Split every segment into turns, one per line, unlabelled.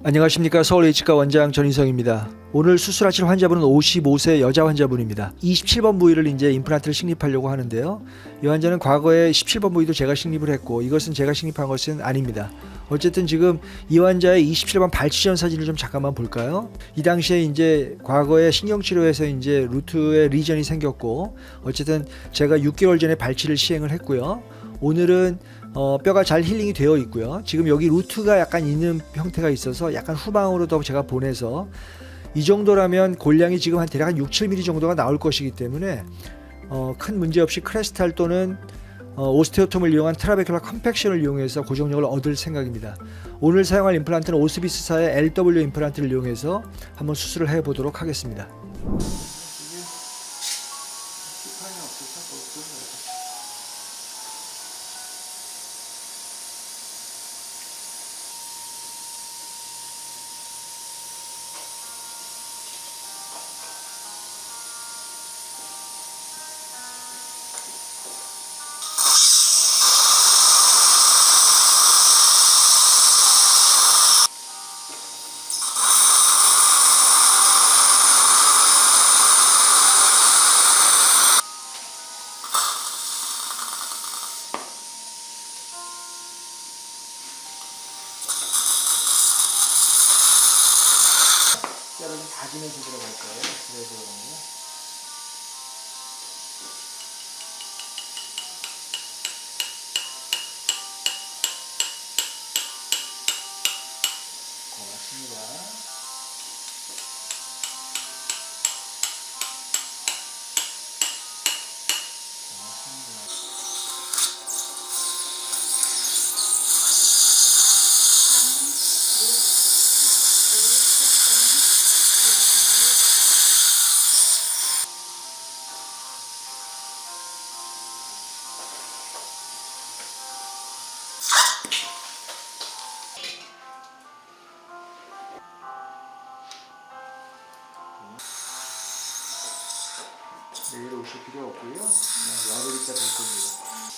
안녕하십니까. 서울HC과 원장 전인성입니다. 오늘 수술하실 환자분은 55세 여자 환자분입니다. 27번 부위를 이제 임플란트를 식립하려고 하는데요. 이 환자는 과거에 17번 부위도 제가 식립을 했고 이것은 제가 식립한 것은 아닙니다. 어쨌든 지금 이 환자의 27번 발치전 사진을 좀 잠깐만 볼까요? 이 당시에 이제 과거에 신경치료에서 이제 루트에 리전이 생겼고 어쨌든 제가 6개월 전에 발치를 시행을 했고요. 오늘은 뼈가 잘 힐링이 되어 있고요. 지금 여기 루트가 약간 있는 형태가 있어서 약간 후방으로 더 제가 보내서 이 정도라면 골량이 지금 한 대략 한 6, 7mm 정도가 나올 것이기 때문에 큰 문제 없이 크레스탈 또는 오스테오톰을 이용한 트라베큘라 컴팩션을 이용해서 고정력을 얻을 생각입니다. 오늘 사용할 임플란트는 오스비스사의 LW 임플란트를 이용해서 한번 수술을 해보도록 하겠습니다. 뼈를 좀 다지면서 들어갈 거예요. 그래 들어가는 거. 고맙습니다. 내일 오실 필요 없고요. 열흘 있다 될 겁니다.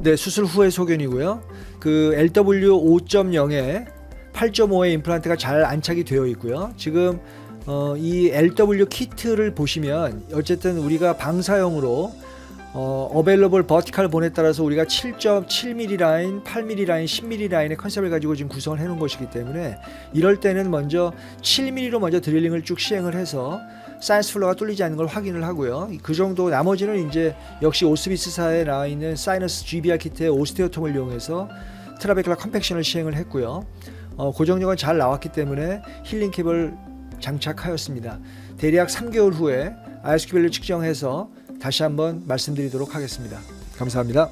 네, 수술 후의 소견이고요. 그 LW 5.0에 8.5의 임플란트가 잘 안착이 되어 있고요. 지금 이 LW 키트를 보시면 어쨌든 우리가 방사형으로 어베일러블 버티칼 본에 따라서 우리가 7.7mm 라인, 8mm 라인, 10mm 라인의 컨셉을 가지고 지금 구성을 해 놓은 것이기 때문에 이럴 때는 먼저 7mm로 먼저 드릴링을 쭉 시행을 해서 사이언스 플로가 뚫리지 않는 걸 확인을 하고요. 그 정도 나머지는 이제 역시 오스비스사에 나와 있는 사이너스 GBR 키트의 오스테오톰을 이용해서 트라베큘라 컴팩션을 시행을 했고요. 고정력은 잘 나왔기 때문에 힐링 캡을 장착하였습니다. 대략 3개월 후에 ISQ 밸류 측정해서 다시 한번 말씀드리도록 하겠습니다. 감사합니다.